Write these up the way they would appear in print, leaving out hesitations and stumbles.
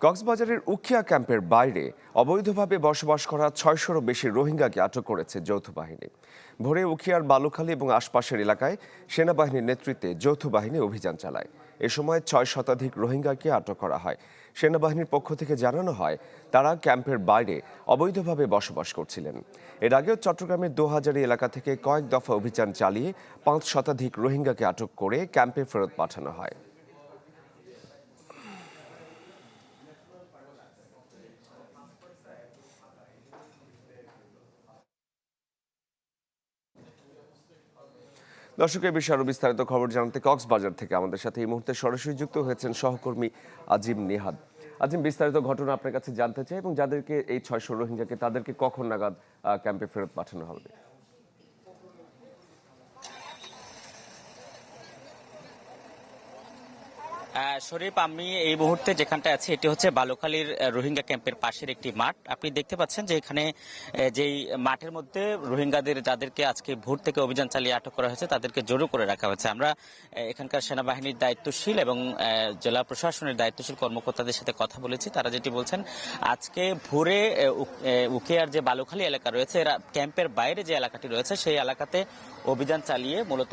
কক্সবাজারের উখিয়া ক্যাম্পের বাইরে অবৈধভাবে বসবাস করা ৬০০-রও বেশি রোহিঙ্গাকে আটক করেছে যৌথ বাহিনী। ভোরে উখিয়ার বালুখালী এবং আশপাশের এলাকায় সেনাবাহিনীর নেতৃত্বে যৌথ বাহিনী অভিযান চালায়। এ সময় ৬ শতাধিক রোহিঙ্গাকে আটক করা হয়। সেনাবাহিনীর পক্ষ থেকে জানানো হয়, তারা ক্যাম্পের বাইরে অবৈধভাবে বসবাস করছিলেন। এর আগেও চট্টগ্রামের দোহাজারী এলাকা থেকে কয়েক দফা অভিযান চালিয়ে ৫ শতাধিক রোহিঙ্গাকে আটক করে ক্যাম্পে ফেরত পাঠানো হয়। দর্শক, এই বিষয়ে আরো বিস্তারিত খবর জানাতে কক্সবাজার থেকে আমাদের সাথে এই মুহূর্তে সরাসরি যুক্ত হয়েছেন সহকর্মী আজিম নেহাদ। আজিম, বিস্তারিত ঘটনা আপনার কাছে জানতে চাই এবং যাদেরকে এই ৬০০ রোহিঙ্গাকে তাদেরকে কখন নাগাদ ক্যাম্পে ফেরত পাঠানো হবে? শরীফ, আমি এই মুহূর্তে যেখানটা আছি এটি হচ্ছে বালুখালীর রোহিঙ্গা ক্যাম্পের পাশের একটি মাঠ। আপনি দেখতে পাচ্ছেন যে এখানে যেই মাঠের মধ্যে রোহিঙ্গাদের যাদেরকে আজকে ভোর থেকে অভিযান চালিয়ে আটক করা হয়েছে তাদেরকে জড়ো করে রাখা হয়েছে। আমরা এখানকার সেনাবাহিনীর দায়িত্বশীল এবং জেলা প্রশাসনের দায়িত্বশীল কর্মকর্তাদের সাথে কথা বলেছি। তারা যেটি বলছেন, আজকে ভোরে উখিয়ার যে বালুখালী এলাকা রয়েছে, এরা ক্যাম্পের বাইরে যে এলাকাটি রয়েছে সেই এলাকাতে অভিযান চালিয়ে মূলত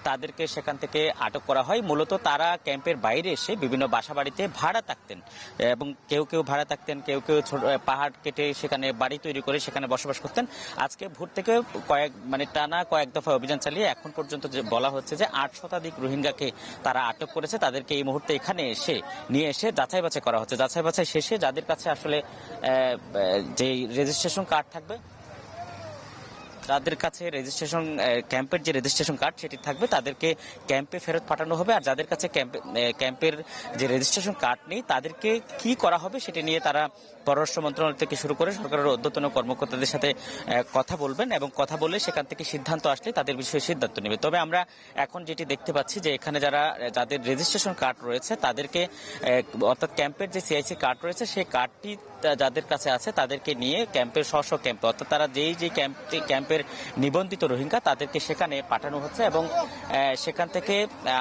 তাদেরকে সেখান থেকে আটক করা হয়। মূলত তারা ক্যাম্পের বাইরে এসে বিভিন্ন বাসাবাড়িতে ভাড়া থাকতেন এবং কেউ কেউ ভাড়া থাকতেন, কেউ কেউ পাহাড় কেটে সেখানে বাড়ি তৈরি করে সেখানে বসবাস করতেন। আজকে ভোর থেকে টানা কয়েক দফা অভিযান চালিয়ে এখন পর্যন্ত বলা হচ্ছে যে ৮ শতাধিক রোহিঙ্গাকে তারা আটক করেছে। তাদেরকে এই মুহূর্তে এখানে নিয়ে এসে যাচাই বাছাই করা হচ্ছে। যাচাই বাছাই শেষে যাদের কাছে আসলে যে রেজিস্ট্রেশন কার্ড থাকবে, যাদের কাছে ক্যাম্পের যে রেজিস্ট্রেশন কার্ড সেটি থাকবে, তাদেরকে ক্যাম্পে ফেরত পাঠানো হবে। আর যাদের কাছে ক্যাম্পের যে রেজিস্ট্রেশন কার্ড নেই তাদেরকে কি করা হবে সেটি নিয়ে তারা পররাষ্ট্র মন্ত্রণালয় থেকে শুরু করে সরকারের ঊর্ধ্বতন কর্মকর্তাদের সাথে কথা বলবেন এবং কথা বলে সেখান থেকে সিদ্ধান্ত আসলে তাদের বিষয়ে সিদ্ধান্ত নেবে। তবে আমরা এখন যেটি দেখতে পাচ্ছি যে এখানে যাদের রেজিস্ট্রেশন কার্ড রয়েছে তাদেরকে, অর্থাৎ ক্যাম্পের যে সিআইসি কার্ড রয়েছে সেই কার্ডটি যাদের কাছে আছে তাদেরকে নিয়ে ক্যাম্পের স্ব ক্যাম্পে, অর্থাৎ তারা যে ক্যাম্পের নিবন্ধিত রোহিঙ্গা তাদেরকে সেখানে পাঠানো হচ্ছে এবং সেখান থেকে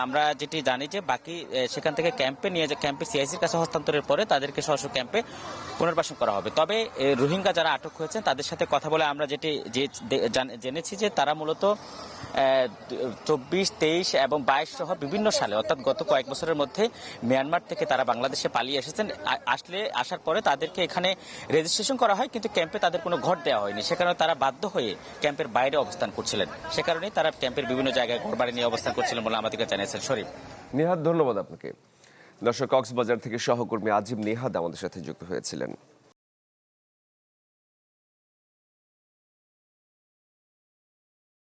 আমরা যেটি জানি যে বাকি সেখান থেকে ক্যাম্পে সিআইসির কাছে হস্তান্তরের পরে তাদেরকে স্ব ক্যাম্পে পুনর্বাসন করা হবে। তবে রোহিঙ্গা যারা আটক হয়েছেন তাদের সাথে কথা বলে আমরা জেনেছি যে তারা মূলত 24, 23 এবং 22 সহ বিভিন্ন সালে, অর্থাৎ গত কয়েক বছরের মধ্যে মিয়ানমার থেকে তারা বাংলাদেশে পালিয়ে এসেছেন। আসার পরে তাদেরকে এখানে রেজিস্ট্রেশন করা হয়, কিন্তু ক্যাম্পে তাদের কোনো ঘর দেওয়া হয়নি। সে কারণে তারা বাধ্য হয়ে ক্যাম্পের বাইরে অবস্থান করছিলেন। সে কারণেই তারা ক্যাম্পের বিভিন্ন জায়গায় ঘরবাড়ি নিয়ে অবস্থান করছিলেন বলে আমাদেরকে জানিয়েছেন। শরীফ। নেহাদ, ধন্যবাদ আপনাকে। দর্শক, কক্সবাজার থেকে সহকর্মী আজিম নেহাদ আমাদের সাথে যুক্ত হয়েছিলেন।